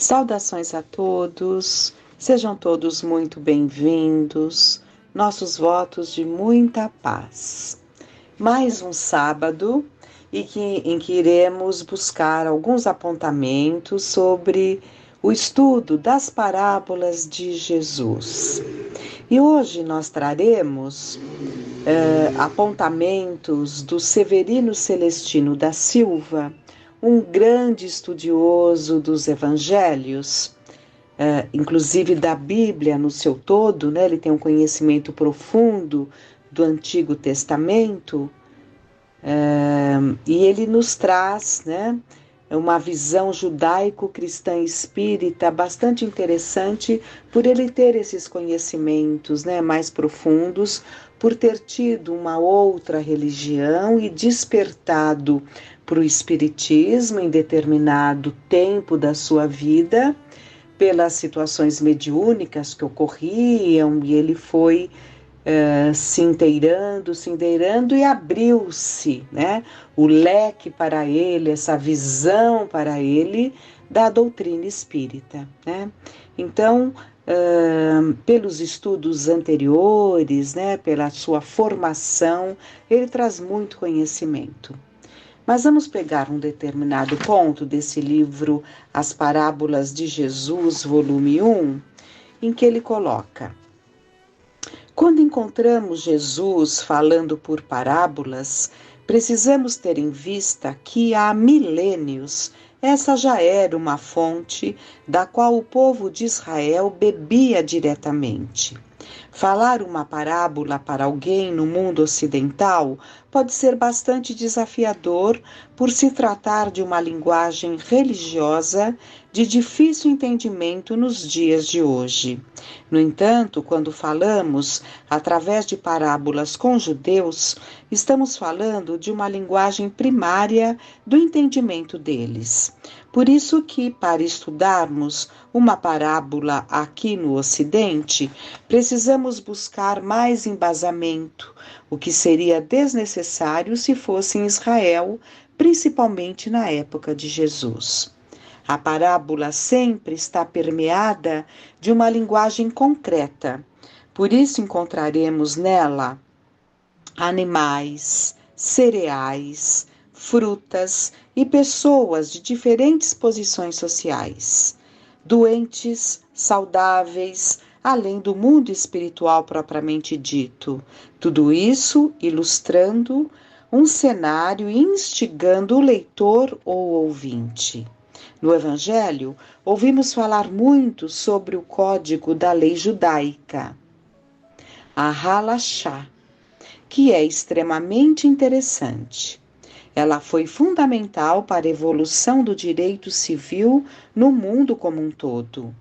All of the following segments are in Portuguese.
Saudações a todos, sejam todos muito bem-vindos, nossos votos de muita paz. Mais um sábado em que iremos buscar alguns apontamentos sobre o estudo das parábolas de Jesus. E hoje nós traremos apontamentos do Severino Celestino da Silva, um grande estudioso dos evangelhos, inclusive da Bíblia no seu todo, né? Ele tem um conhecimento profundo do Antigo Testamento, e ele nos traz, né, uma visão judaico-cristã espírita bastante interessante por ele ter esses conhecimentos, né, mais profundos, por ter tido uma outra religião e despertado para o espiritismo em determinado tempo da sua vida, pelas situações mediúnicas que ocorriam, e ele foi se inteirando e abriu-se, né, o leque para ele, essa visão para ele da doutrina espírita, né? Então, pelos estudos anteriores, né, pela sua formação, ele traz muito conhecimento. Mas vamos pegar um determinado ponto desse livro, As Parábolas de Jesus, volume 1, em que ele coloca: quando encontramos Jesus falando por parábolas, precisamos ter em vista que há milênios essa já era uma fonte da qual o povo de Israel bebia diretamente. Falar uma parábola para alguém no mundo ocidental pode ser bastante desafiador por se tratar de uma linguagem religiosa de difícil entendimento nos dias de hoje. No entanto, quando falamos através de parábolas com judeus, estamos falando de uma linguagem primária do entendimento deles. Por isso que, para estudarmos uma parábola aqui no Ocidente, precisamos buscar mais embasamento, o que seria desnecessário se fosse em Israel, principalmente na época de Jesus. A parábola sempre está permeada de uma linguagem concreta. Por isso encontraremos nela animais, cereais, frutas e pessoas de diferentes posições sociais, doentes, saudáveis, além do mundo espiritual propriamente dito. Tudo isso ilustrando um cenário e instigando o leitor ou ouvinte. No Evangelho, ouvimos falar muito sobre o código da lei judaica, a Halachá, que é extremamente interessante. Ela foi fundamental para a evolução do direito civil no mundo como um todo.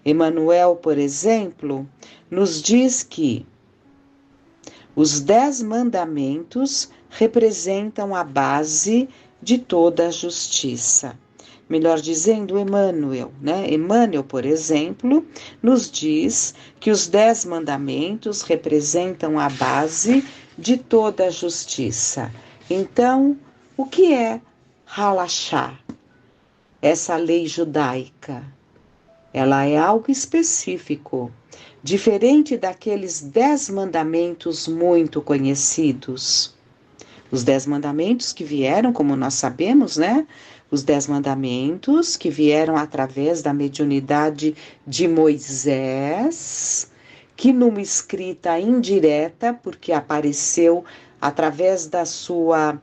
Emmanuel, por exemplo, nos diz que os 10 mandamentos representam a base de toda a justiça. Melhor dizendo, Emmanuel, né? Emmanuel, por exemplo, nos diz que os 10 mandamentos representam a base de toda a justiça. Então, o que é Halachá? Essa lei judaica, ela é algo específico, diferente daqueles 10 mandamentos muito conhecidos. Os 10 mandamentos que vieram, como nós sabemos, né? Os 10 mandamentos que vieram através da mediunidade de Moisés, que numa escrita indireta, porque apareceu através da sua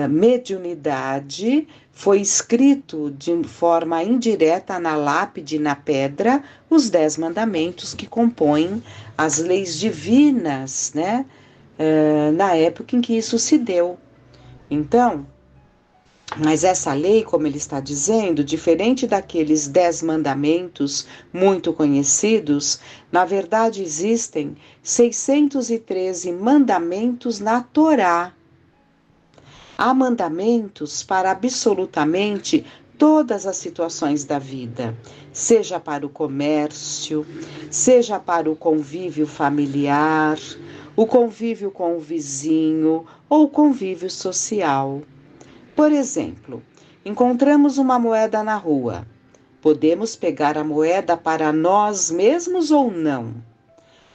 mediunidade, foi escrito de forma indireta na lápide, na pedra, os 10 mandamentos que compõem as leis divinas, né? Na época em que isso se deu. Então, mas essa lei, como ele está dizendo, diferente daqueles 10 mandamentos muito conhecidos, na verdade existem 613 mandamentos na Torá. Há mandamentos para absolutamente todas as situações da vida, seja para o comércio, seja para o convívio familiar, o convívio com o vizinho ou o convívio social. Por exemplo, encontramos uma moeda na rua. Podemos pegar a moeda para nós mesmos ou não?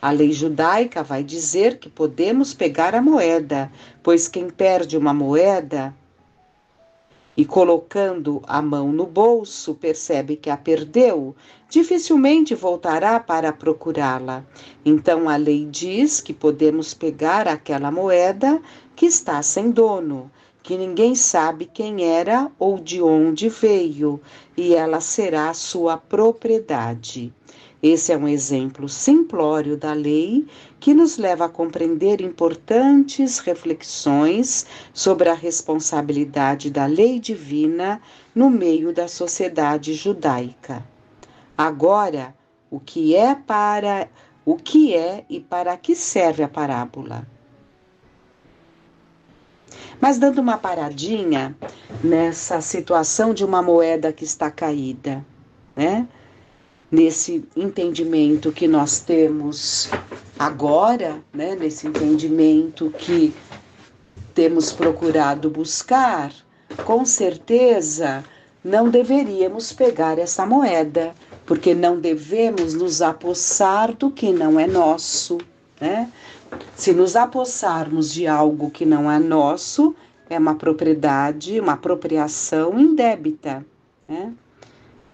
A lei judaica vai dizer que podemos pegar a moeda, pois quem perde uma moeda e colocando a mão no bolso percebe que a perdeu, dificilmente voltará para procurá-la. Então a lei diz que podemos pegar aquela moeda que está sem dono, que ninguém sabe quem era ou de onde veio, e ela será sua propriedade. Esse é um exemplo simplório da lei que nos leva a compreender importantes reflexões sobre a responsabilidade da lei divina no meio da sociedade judaica. Agora, o que é e para que serve a parábola? Mas dando uma paradinha nessa situação de uma moeda que está caída, né? Nesse entendimento que nós temos agora, né? Nesse entendimento que temos procurado buscar, com certeza não deveríamos pegar essa moeda, porque não devemos nos apossar do que não é nosso, né? Se nos apossarmos de algo que não é nosso, é uma propriedade, uma apropriação indébita, né?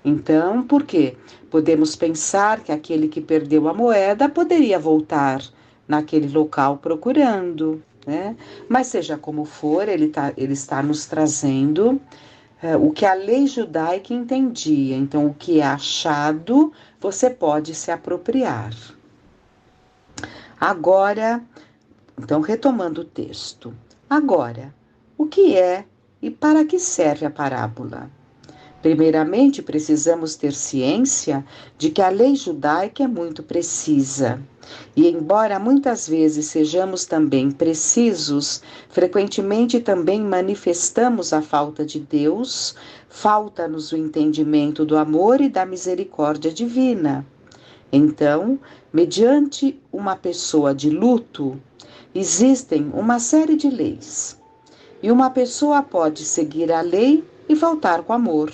Então, por quê? Podemos pensar que aquele que perdeu a moeda poderia voltar naquele local procurando, né? Mas seja como for, ele está nos trazendo o que a lei judaica entendia. Então, o que é achado, você pode se apropriar. Agora, então, retomando o texto. Agora, o que é e para que serve a parábola? Primeiramente, precisamos ter ciência de que a lei judaica é muito precisa. E embora muitas vezes sejamos também precisos, frequentemente também manifestamos a falta de Deus, falta-nos o entendimento do amor e da misericórdia divina. Então, mediante uma pessoa de luto, existem uma série de leis. E uma pessoa pode seguir a lei e faltar com amor.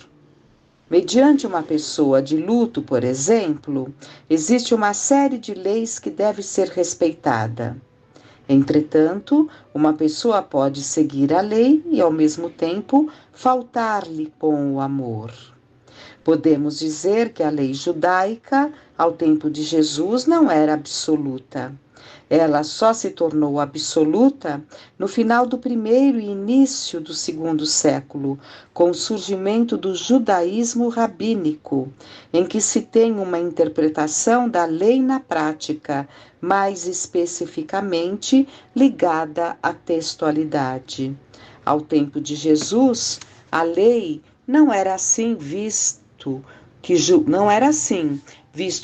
Mediante uma pessoa de luto, por exemplo, existe uma série de leis que deve ser respeitada. Entretanto, uma pessoa pode seguir a lei e, ao mesmo tempo, faltar-lhe com o amor. Podemos dizer que a lei judaica, ao tempo de Jesus, não era absoluta. Ela só se tornou absoluta no final do primeiro e início do segundo século, com o surgimento do judaísmo rabínico, em que se tem uma interpretação da lei na prática, mais especificamente ligada à textualidade. Ao tempo de Jesus, a lei não era assim visto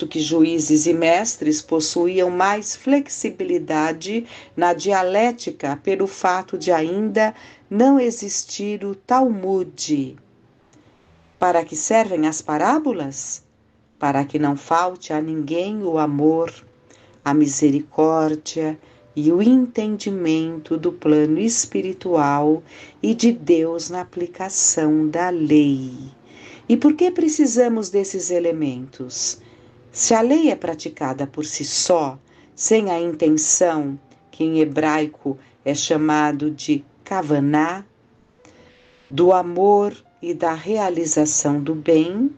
que juízes e mestres possuíam mais flexibilidade na dialética pelo fato de ainda não existir o Talmud. Para que servem as parábolas? Para que não falte a ninguém o amor, a misericórdia e o entendimento do plano espiritual e de Deus na aplicação da lei. E por que precisamos desses elementos? Se a lei é praticada por si só, sem a intenção, que em hebraico é chamado de kavaná, do amor e da realização do bem,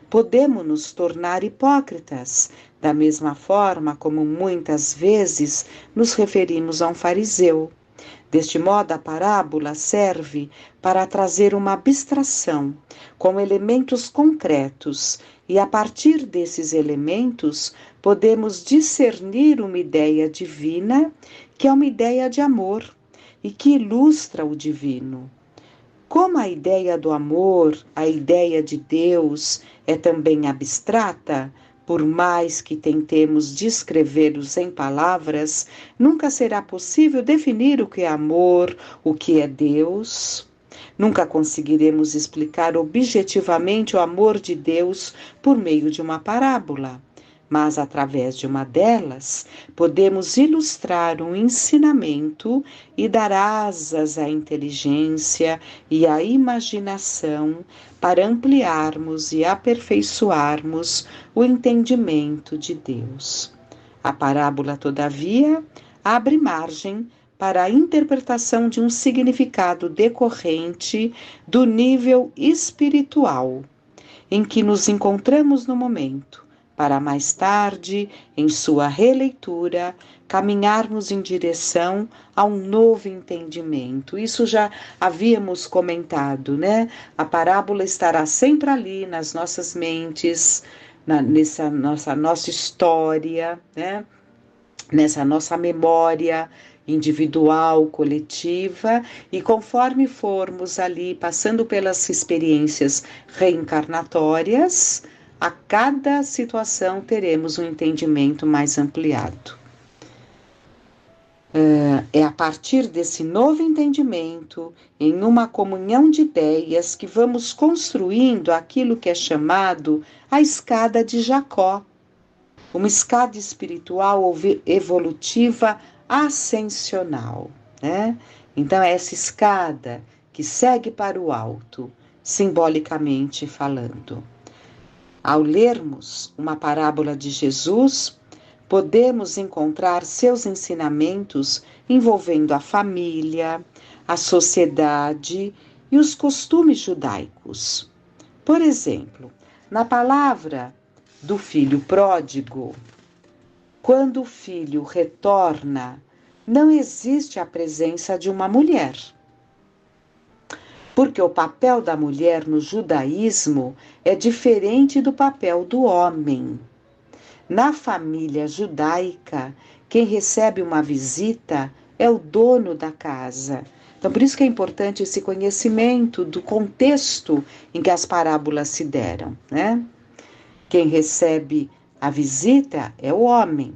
podemos nos tornar hipócritas, da mesma forma como muitas vezes nos referimos a um fariseu. Deste modo, a parábola serve para trazer uma abstração com elementos concretos e, a partir desses elementos, podemos discernir uma ideia divina, que é uma ideia de amor e que ilustra o divino. Como a ideia do amor, a ideia de Deus, é também abstrata, por mais que tentemos descrevê-los em palavras, nunca será possível definir o que é amor, o que é Deus. Nunca conseguiremos explicar objetivamente o amor de Deus por meio de uma parábola. mas através de uma delas podemos ilustrar um ensinamento e dar asas à inteligência e à imaginação para ampliarmos e aperfeiçoarmos o entendimento de Deus. A parábola, todavia, abre margem para a interpretação de um significado decorrente do nível espiritual em que nos encontramos no momento, para mais tarde, em sua releitura, caminharmos em direção a um novo entendimento. Isso já havíamos comentado, né? A parábola estará sempre ali nas nossas mentes, nessa nossa história, né? Nessa nossa memória individual, coletiva, e conforme formos ali passando pelas experiências reencarnatórias, a cada situação teremos um entendimento mais ampliado. É a partir desse novo entendimento, em uma comunhão de ideias, que vamos construindo aquilo que é chamado a escada de Jacó, uma escada espiritual evolutiva ascensional, né? Então, é essa escada que segue para o alto, simbolicamente falando. Ao lermos uma parábola de Jesus, podemos encontrar seus ensinamentos envolvendo a família, a sociedade e os costumes judaicos. Por exemplo, na palavra do filho pródigo, quando o filho retorna, não existe a presença de uma mulher. Porque o papel da mulher no judaísmo é diferente do papel do homem. Na família judaica, quem recebe uma visita é o dono da casa. Então, por isso que é importante esse conhecimento do contexto em que as parábolas se deram, né? Quem recebe a visita é o homem.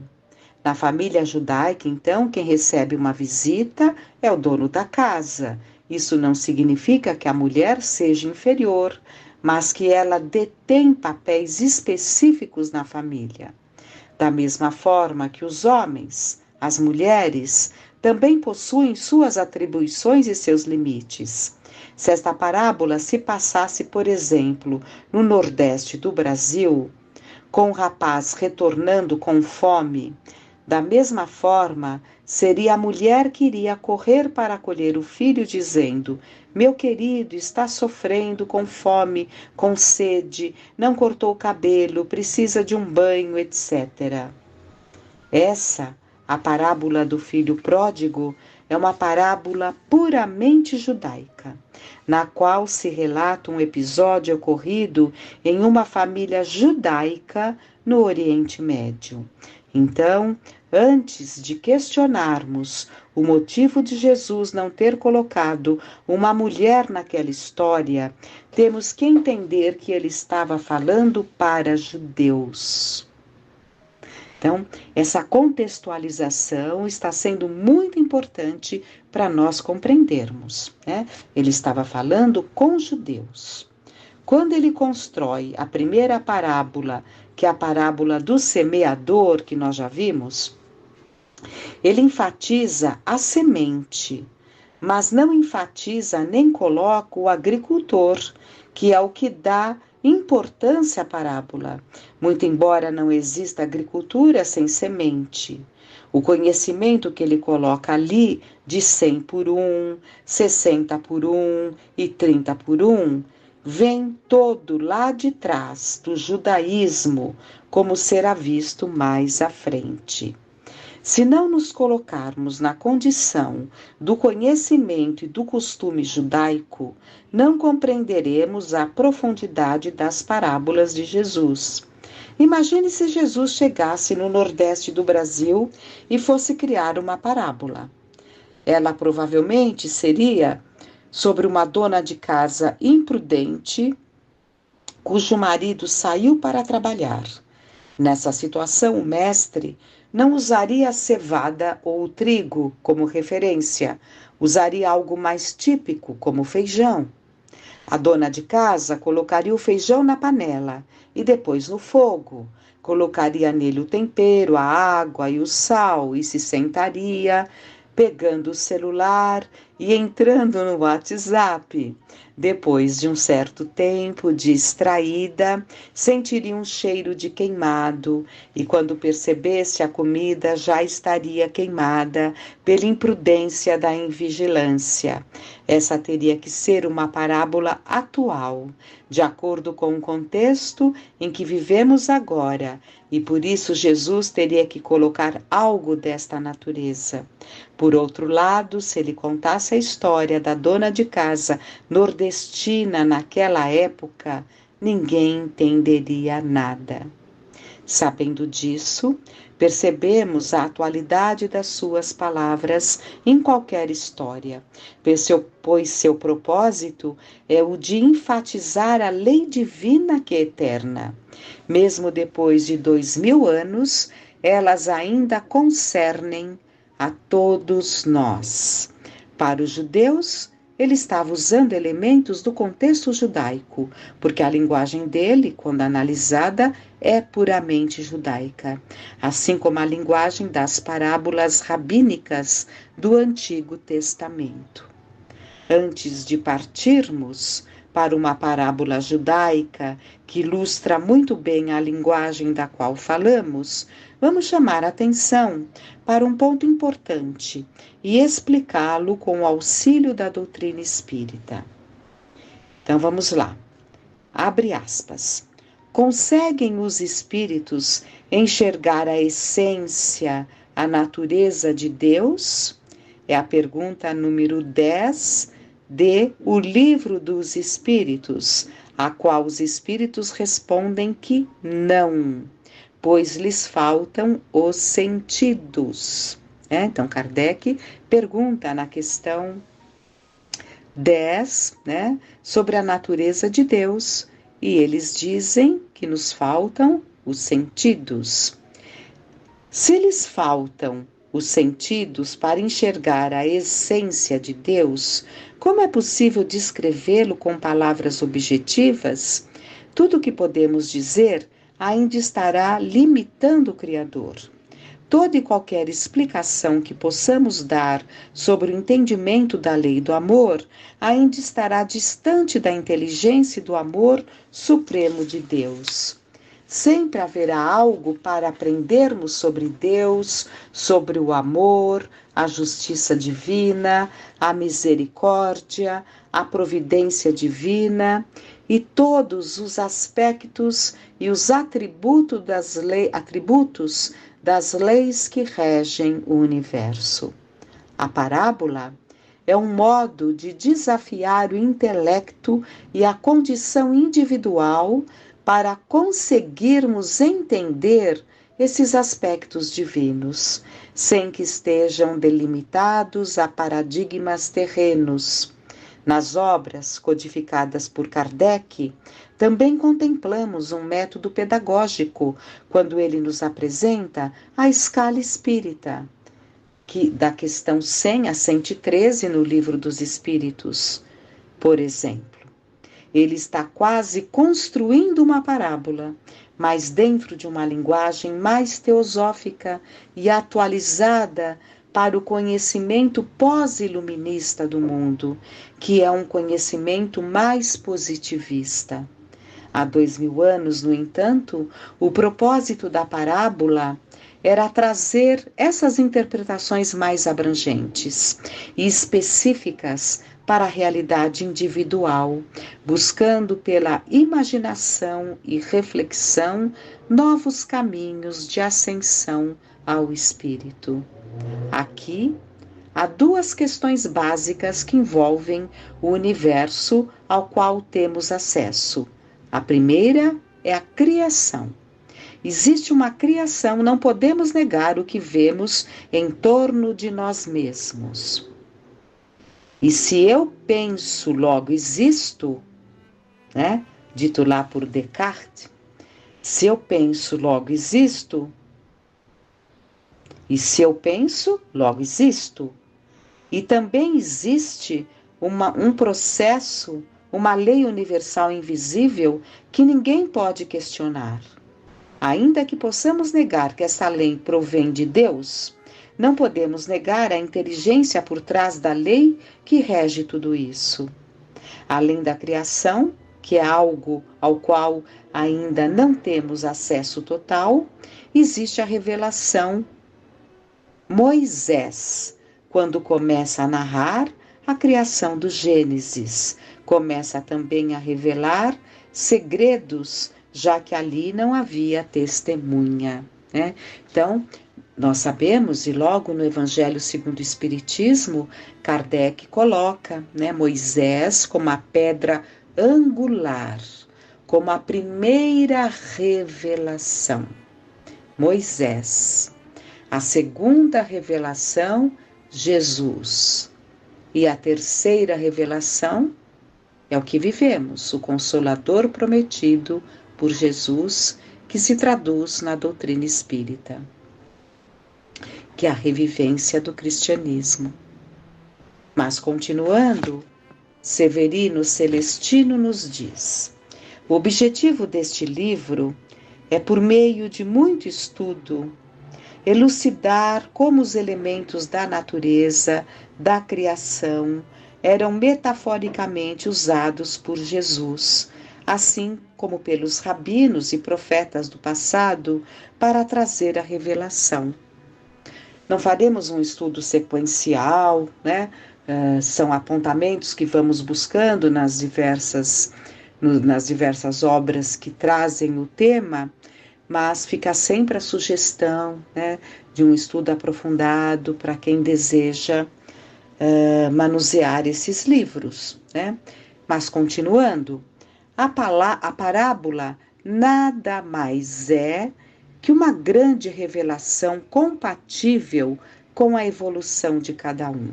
Na família judaica, então, quem recebe uma visita é o dono da casa. Isso não significa que a mulher seja inferior, mas que ela detém papéis específicos na família. Da mesma forma que os homens, as mulheres, também possuem suas atribuições e seus limites. Se esta parábola se passasse, por exemplo, no Nordeste do Brasil, com o rapaz retornando com fome, da mesma forma, seria a mulher que iria correr para acolher o filho, dizendo: meu querido está sofrendo com fome, com sede, não cortou o cabelo, precisa de um banho, etc. Essa, a parábola do filho pródigo, é uma parábola puramente judaica, na qual se relata um episódio ocorrido em uma família judaica no Oriente Médio. Então, antes de questionarmos o motivo de Jesus não ter colocado uma mulher naquela história, temos que entender que ele estava falando para judeus. Então, essa contextualização está sendo muito importante para nós compreendermos, né? Ele estava falando com judeus. Quando ele constrói a primeira parábola, que é a parábola do semeador, que nós já vimos, ele enfatiza a semente, mas não enfatiza nem coloca o agricultor, que é o que dá importância à parábola, muito embora não exista agricultura sem semente. O conhecimento que ele coloca ali, de 100 por 1, 60 por 1 e 30 por 1, vem todo lá de trás do judaísmo, como será visto mais à frente. Se não nos colocarmos na condição do conhecimento e do costume judaico, não compreenderemos a profundidade das parábolas de Jesus. Imagine se Jesus chegasse no Nordeste do Brasil e fosse criar uma parábola. Ela provavelmente seria sobre uma dona de casa imprudente, cujo marido saiu para trabalhar. Nessa situação, o mestre não usaria a cevada ou o trigo como referência, usaria algo mais típico, como feijão. A dona de casa colocaria o feijão na panela e depois no fogo. Colocaria nele o tempero, a água e o sal e se sentaria, pegando o celular e entrando no WhatsApp. Depois de um certo tempo, distraída, sentiria um cheiro de queimado e, quando percebesse, a comida já estaria queimada pela imprudência da invigilância. Essa teria que ser uma parábola atual, de acordo com o contexto em que vivemos agora, e por isso Jesus teria que colocar algo desta natureza. Por outro lado, se ele contasse a história da dona de casa nordestina naquela época, ninguém entenderia nada. Sabendo disso, percebemos a atualidade das suas palavras em qualquer história, pois seu propósito é o de enfatizar a lei divina que é eterna. Mesmo depois de 2000 anos, elas ainda concernem a todos nós. Para os judeus, ele estava usando elementos do contexto judaico, porque a linguagem dele, quando analisada, é puramente judaica, assim como a linguagem das parábolas rabínicas do Antigo Testamento. Antes de partirmos para uma parábola judaica que ilustra muito bem a linguagem da qual falamos, vamos chamar a atenção para um ponto importante e explicá-lo com o auxílio da doutrina espírita. Então vamos lá. Abre aspas. Conseguem os espíritos enxergar a essência, a natureza de Deus? É a pergunta número 10 de O Livro dos Espíritos, a qual os espíritos respondem que não, pois lhes faltam os sentidos. Então, Kardec pergunta na questão 10, sobre a natureza de Deus, e eles dizem que nos faltam os sentidos. Se lhes faltam os sentidos para enxergar a essência de Deus, como é possível descrevê-lo com palavras objetivas? Tudo o que podemos dizer ainda estará limitando o Criador. Toda e qualquer explicação que possamos dar sobre o entendimento da lei do amor ainda estará distante da inteligência e do amor supremo de Deus. Sempre haverá algo para aprendermos sobre Deus, sobre o amor, a justiça divina, a misericórdia, a providência divina e todos os aspectos e os atributos das leis que regem o universo. A parábola é um modo de desafiar o intelecto e a condição individual para conseguirmos entender esses aspectos divinos, sem que estejam delimitados a paradigmas terrenos. Nas obras codificadas por Kardec, também contemplamos um método pedagógico, quando ele nos apresenta a escala espírita, da questão 100 a 113 no Livro dos Espíritos, por exemplo. Ele está quase construindo uma parábola, mas dentro de uma linguagem mais teosófica e atualizada para o conhecimento pós-iluminista do mundo, que é um conhecimento mais positivista. Há 2000 anos, no entanto, o propósito da parábola era trazer essas interpretações mais abrangentes e específicas para a realidade individual, buscando pela imaginação e reflexão novos caminhos de ascensão ao espírito. Aqui há duas questões básicas que envolvem o universo ao qual temos acesso. A primeira é a criação. Existe uma criação, não podemos negar o que vemos em torno de nós mesmos. E se eu penso, logo existo, dito lá por Descartes, se eu penso, logo existo, e se eu penso, logo existo. E também existe um processo, uma lei universal invisível que ninguém pode questionar. Ainda que possamos negar que essa lei provém de Deus, não podemos negar a inteligência por trás da lei que rege tudo isso. Além da criação, que é algo ao qual ainda não temos acesso total, existe a revelação. Moisés, quando começa a narrar a criação do Gênesis, começa também a revelar segredos, já que ali não havia testemunha, né? Então, nós sabemos, e logo no Evangelho segundo o Espiritismo, Kardec coloca, né, Moisés como a pedra angular, como a primeira revelação. Moisés. A segunda revelação, Jesus. E a terceira revelação é o que vivemos, o Consolador prometido por Jesus, que se traduz na doutrina espírita, que é a revivência do cristianismo. Mas continuando, Severino Celestino nos diz: o objetivo deste livro é, por meio de muito estudo, elucidar como os elementos da natureza, da criação, eram metaforicamente usados por Jesus, assim como pelos rabinos e profetas do passado, para trazer a revelação. Não faremos um estudo sequencial, né? São apontamentos que vamos buscando nas diversas obras que trazem o tema, mas fica sempre a sugestão, né, de um estudo aprofundado para quem deseja manusear esses livros, né? Mas continuando, a parábola nada mais é que uma grande revelação compatível com a evolução de cada um.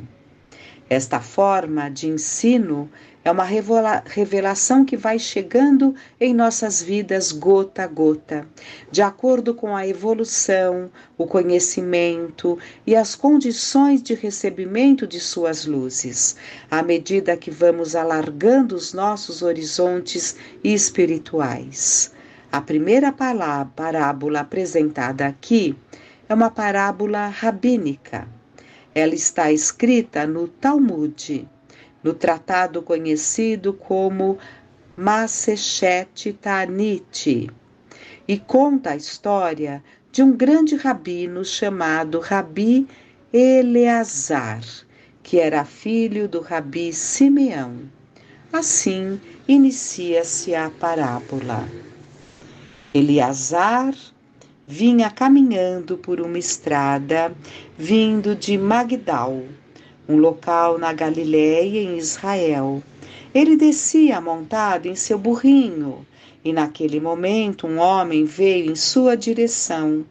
Esta forma de ensino é uma revelação que vai chegando em nossas vidas gota a gota, de acordo com a evolução, o conhecimento e as condições de recebimento de suas luzes, à medida que vamos alargando os nossos horizontes espirituais. A primeira parábola apresentada aqui é uma parábola rabínica. Ela está escrita no Talmud, no tratado conhecido como Masechet Ta'anit, e conta a história de um grande rabino chamado Rabi Eleazar, que era filho do Rabi Simeão. Assim inicia-se a parábola. Eleazar vinha caminhando por uma estrada, vindo de Magdal, um local na Galiléia, em Israel. Ele descia montado em seu burrinho, e naquele momento um homem veio em sua direção.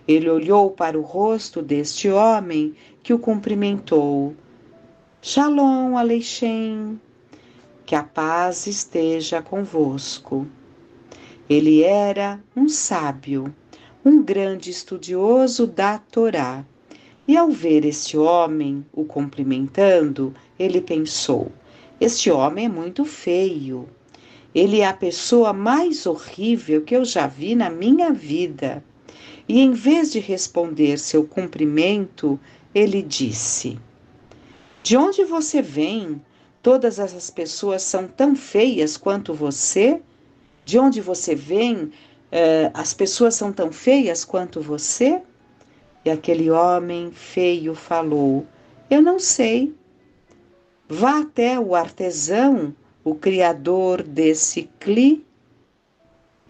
Ele olhou para o rosto deste homem, que o cumprimentou. Shalom Aleichem, que a paz esteja convosco. Ele era um sábio, um grande estudioso da Torá. E ao ver este homem o cumprimentando, ele pensou: este homem é muito feio. Ele é a pessoa mais horrível que eu já vi na minha vida. E em vez de responder seu cumprimento, ele disse: de onde você vem? Todas essas pessoas são tão feias quanto você? De onde você vem? As pessoas são tão feias quanto você? E aquele homem feio falou: eu não sei. Vá até o artesão, o criador desse cli,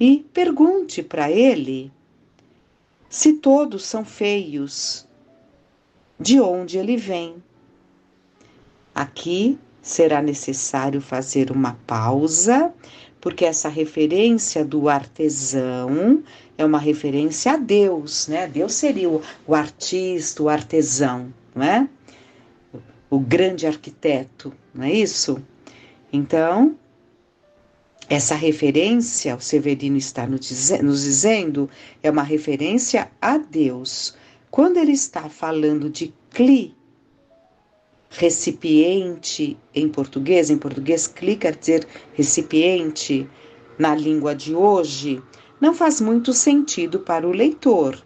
e pergunte para ele se todos são feios, de onde ele vem. Aqui será necessário fazer uma pausa, porque essa referência do artesão é uma referência a Deus, né? Deus seria o artista, o artesão, não é? O grande arquiteto, não é isso? Então, essa referência, o Severino está nos dizendo, é uma referência a Deus. Quando ele está falando de cli, recipiente em português cli quer dizer recipiente na língua de hoje, não faz muito sentido para o leitor.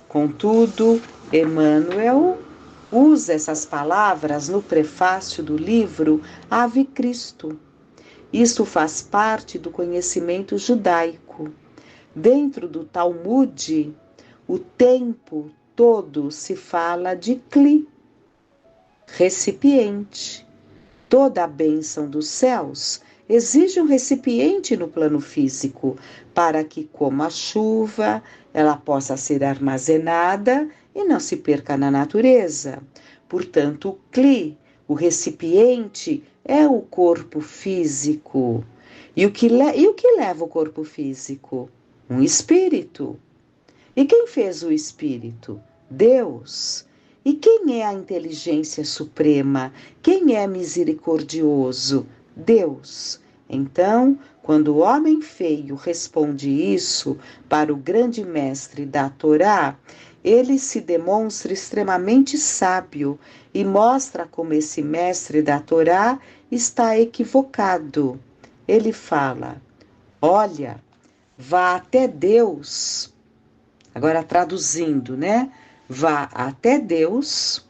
Contudo, Emmanuel usa essas palavras no prefácio do livro Ave Cristo. Isso faz parte do conhecimento judaico. Dentro do Talmud, o tempo todo se fala de cli, recipiente. Toda a bênção dos céus exige um recipiente no plano físico, para que, como a chuva, ela possa ser armazenada e não se perca na natureza. Portanto, o cli, o recipiente, é o corpo físico. E o que leva o corpo físico? Um espírito. E quem fez o espírito? Deus. E quem é a inteligência suprema? Quem é misericordioso? Deus. Então, quando o homem feio responde isso para o grande mestre da Torá, ele se demonstra extremamente sábio e mostra como esse mestre da Torá está equivocado. Ele fala: olha, vá até Deus. Agora traduzindo, né? Vá até Deus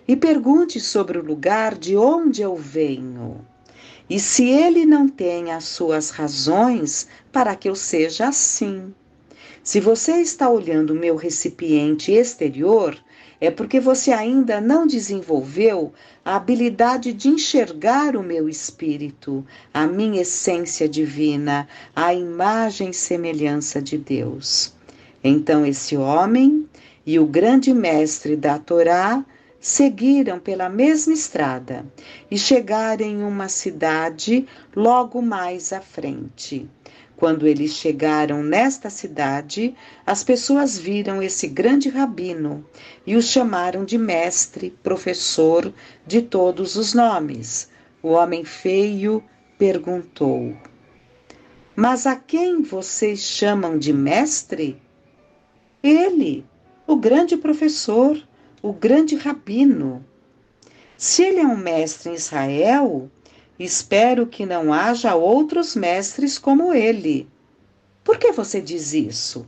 e pergunte sobre o lugar de onde eu venho. E se ele não tem as suas razões para que eu seja assim. Se você está olhando o meu recipiente exterior, é porque você ainda não desenvolveu a habilidade de enxergar o meu espírito, a minha essência divina, a imagem e semelhança de Deus. Então esse homem e o grande mestre da Torá seguiram pela mesma estrada e chegaram em uma cidade logo mais à frente. Quando eles chegaram nesta cidade, as pessoas viram esse grande rabino e o chamaram de mestre, professor de todos os nomes. O homem feio perguntou: mas a quem vocês chamam de mestre? Ele, o grande professor, o grande rabino. Se ele é um mestre em Israel, espero que não haja outros mestres como ele. Por que você diz isso?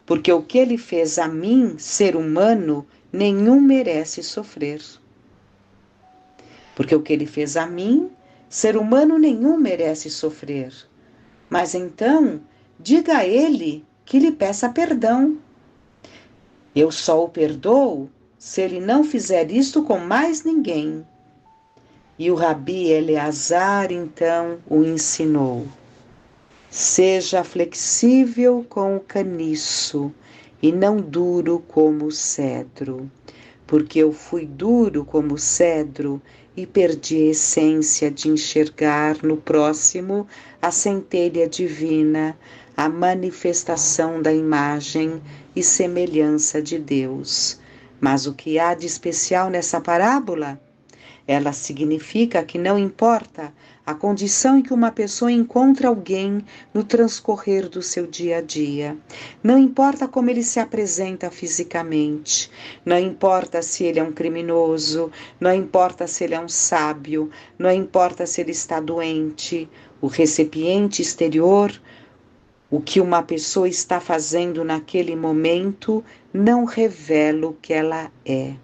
Porque o que ele fez a mim, ser humano, nenhum merece sofrer. Porque o que ele fez a mim, ser humano nenhum merece sofrer. Mas então, diga a ele que lhe peça perdão. Eu só o perdoo se ele não fizer isto com mais ninguém. E o Rabi Eleazar, então, o ensinou: seja flexível com o caniço e não duro como o cedro, porque eu fui duro como o cedro e perdi a essência de enxergar no próximo a centelha divina, a manifestação da imagem e semelhança de Deus. Mas o que há de especial nessa parábola? Ela significa que não importa a condição em que uma pessoa encontra alguém no transcorrer do seu dia a dia. Não importa como ele se apresenta fisicamente. Não importa se ele é um criminoso. Não importa se ele é um sábio. Não importa se ele está doente. O recipiente exterior, o que uma pessoa está fazendo naquele momento, não revela o que ela é.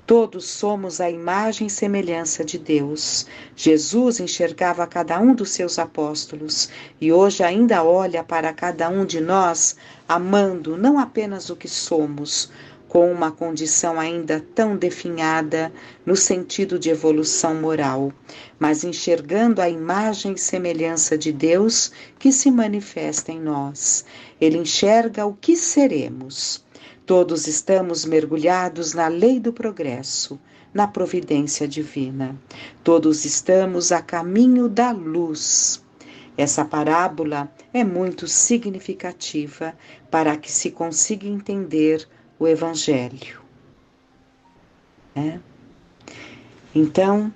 Todos somos a imagem e semelhança de Deus. Jesus enxergava cada um dos seus apóstolos e hoje ainda olha para cada um de nós, amando não apenas o que somos, com uma condição ainda tão definhada no sentido de evolução moral, mas enxergando a imagem e semelhança de Deus que se manifesta em nós. Ele enxerga o que seremos. Todos estamos mergulhados na lei do progresso, na providência divina. Todos estamos a caminho da luz. Essa parábola é muito significativa para que se consiga entender o Evangelho. Então,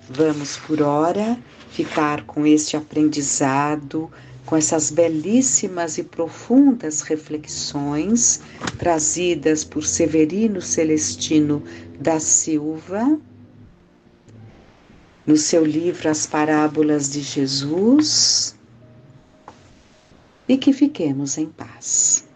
vamos por hora ficar com este aprendizado, com essas belíssimas e profundas reflexões trazidas por Severino Celestino da Silva, no seu livro As Parábolas de Jesus, e que fiquemos em paz.